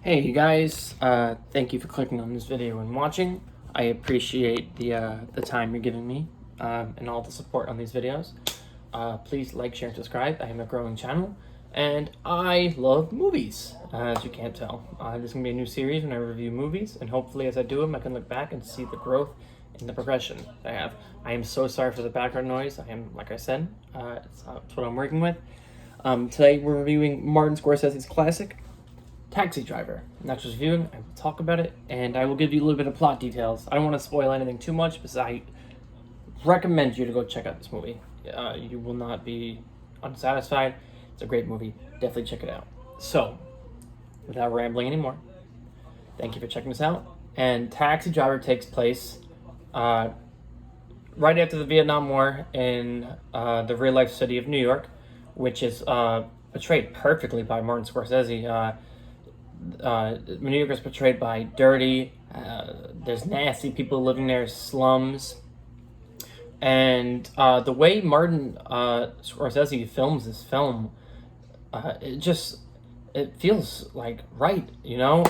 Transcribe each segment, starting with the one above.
Hey you guys, thank you for clicking on this video and watching. I appreciate the time you're giving me and all the support on these videos. Please like, share, and subscribe. I am a growing channel and I love movies, as you can't tell. There's going to be a new series when I review movies, and hopefully as I do them I can look back and see the growth and the progression I have. I am so sorry for the background noise. Like I said, it's what I'm working with. Today we're reviewing Martin Scorsese's classic, Taxi Driver. Next reviewing, I will talk about it, and I will give you a little bit of plot details. I don't want to spoil anything too much, because I recommend you to go check out this movie. You will not be unsatisfied. It's a great movie. Definitely check it out. So, without rambling anymore, thank you for checking this out. And Taxi Driver takes place right after the Vietnam War in the real-life city of New York, which is portrayed perfectly by Martin Scorsese. New York is portrayed by dirty, there's nasty people living there, slums, and the way Martin Scorsese films this film, it feels like right, you know.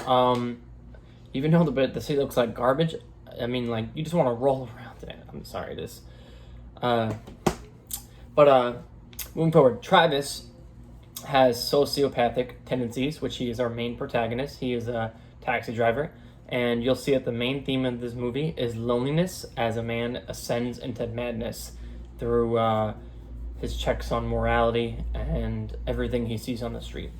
Even though the city looks like garbage, I mean, like, you just want to roll around in it. I'm sorry, moving forward, Travis has sociopathic tendencies, which he is our main protagonist. He is a taxi driver, and you'll see that the main theme of this movie is loneliness as a man ascends into madness through his checks on morality and everything he sees on the street.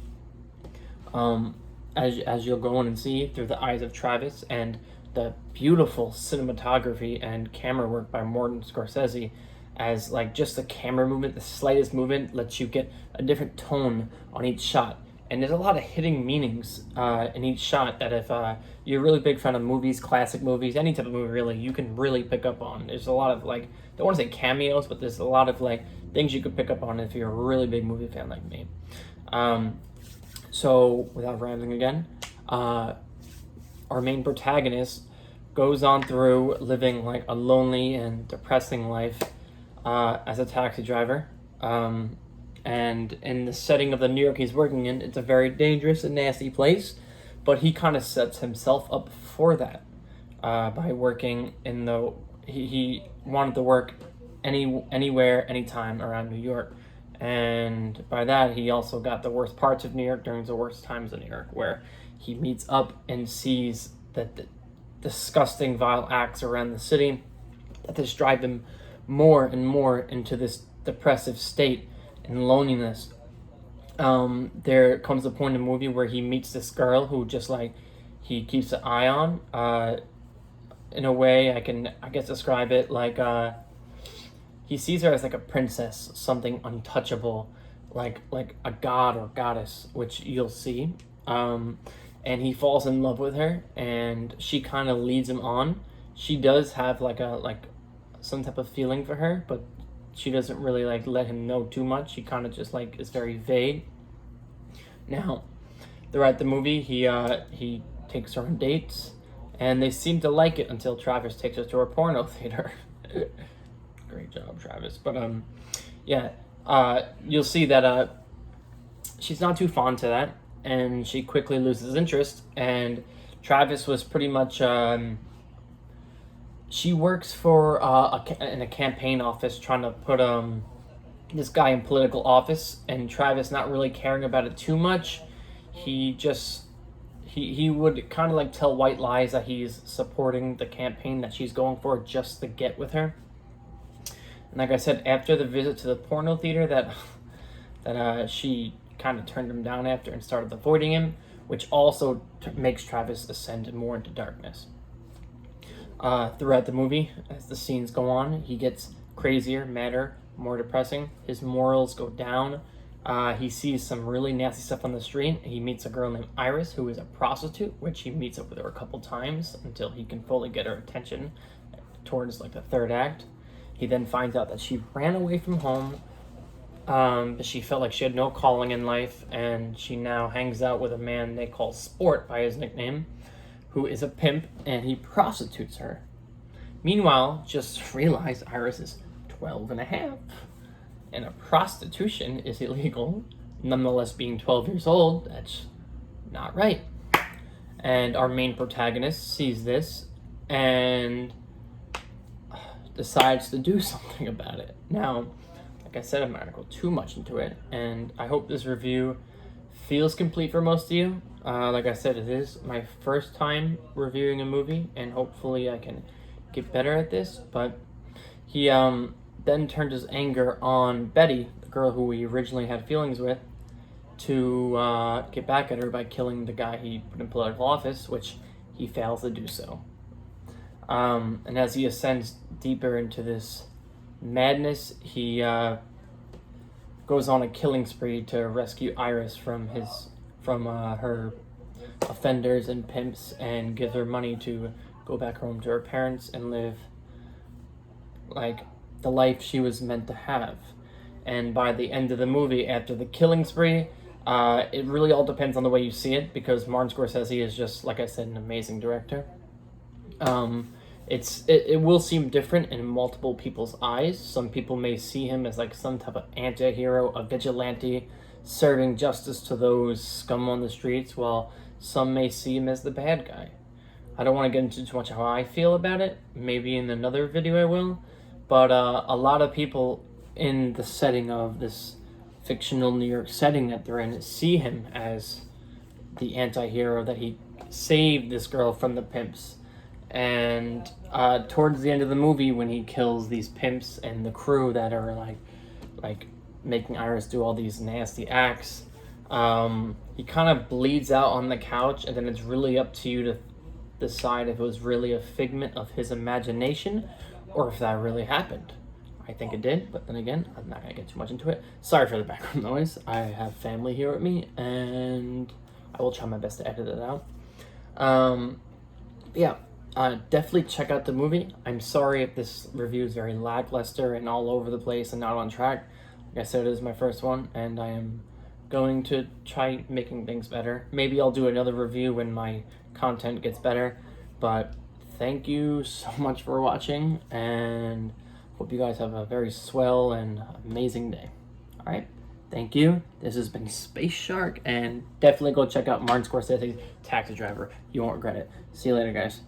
As you'll go on and see through the eyes of Travis and the beautiful cinematography and camera work by Martin Scorsese, as like just the camera movement, the slightest movement lets you get a different tone on each shot. And there's a lot of hidden meanings in each shot that if you're a really big fan of movies, classic movies, any type of movie really, you can really pick up on. There's a lot of, like, I don't want to say cameos, but there's a lot of like things you could pick up on if you're a really big movie fan like me. So without rambling again, our main protagonist goes on through living like a lonely and depressing life as a taxi driver, and in the setting of the New York he's working in, it's a very dangerous and nasty place, but he kind of sets himself up for that by working in he wanted to work anywhere, anytime around New York, and by that he also got the worst parts of New York during the worst times of New York, where he meets up and sees that the disgusting, vile acts around the city that just drive him more and more into this depressive state and loneliness. There comes a point in the movie where he meets this girl who just like he keeps an eye on. In a way, I guess describe it like he sees her as like a princess, something untouchable, like a god or goddess, which you'll see. And he falls in love with her, and she kind of leads him on. She does have some type of feeling for her, but she doesn't really like let him know too much. She kind of just like is very vague. Now, throughout the movie, he takes her on dates, and they seem to like it until Travis takes her to a porno theater. Great job, Travis. But yeah, you'll see that she's not too fond to that, and she quickly loses interest. And Travis was pretty much she works for in a campaign office trying to put this guy in political office, and Travis not really caring about it too much. He would kind of like tell white lies that he's supporting the campaign that she's going for just to get with her. And like I said, after the visit to the porno theater that she kind of turned him down after and started avoiding him, which also makes Travis ascend more into darkness. Throughout the movie, as the scenes go on, he gets crazier, madder, more depressing. His morals go down. He sees some really nasty stuff on the street. He meets a girl named Iris, who is a prostitute, which he meets up with her a couple times until he can fully get her attention towards like the third act. He then finds out that she ran away from home, but she felt like she had no calling in life, and she now hangs out with a man they call Sport by his nickname, who is a pimp, and he prostitutes her. Meanwhile, just realize Iris is 12 and a half, and a prostitution is illegal. Nonetheless, being 12 years old, that's not right. and our main protagonist sees this and decides to do something about it. Now, like I said, I'm not gonna go too much into it, and I hope this review feels complete for most of you. Like I said, it is my first time reviewing a movie, and hopefully I can get better at this. But he then turned his anger on Betty, the girl who he originally had feelings with, to get back at her by killing the guy he put in political office, which he fails to do so. And as he ascends deeper into this madness, he goes on a killing spree to rescue Iris from her offenders and pimps, and gives her money to go back home to her parents and live like the life she was meant to have. And by the end of the movie, after the killing spree, it really all depends on the way you see it, because Martin Scorsese is just, like I said, an amazing director. It will seem different in multiple people's eyes. Some people may see him as like some type of anti-hero, a vigilante, serving justice to those scum on the streets, while some may see him as the bad guy. I don't want to get into too much how I feel about it. Maybe in another video I will. But a lot of people in the setting of this fictional New York setting that they're in see him as the anti-hero, that he saved this girl from the pimps. And towards the end of the movie, when he kills these pimps and the crew that are like making Iris do all these nasty acts, he kind of bleeds out on the couch, and then it's really up to you to decide if it was really a figment of his imagination or if that really happened. I think it did, but then again, I'm not gonna get too much into it. Sorry for the background noise. I have family here with me, and I will try my best to edit it out. Yeah. Definitely check out the movie. I'm sorry if this review is very lackluster and all over the place and not on track. Like I said, it is my first one, and I am going to try making things better. Maybe I'll do another review when my content gets better. But thank you so much for watching, and hope you guys have a very swell and amazing day. All right. Thank you. This has been Space Shark, and definitely go check out Martin Scorsese's Taxi Driver. You won't regret it. See you later, guys.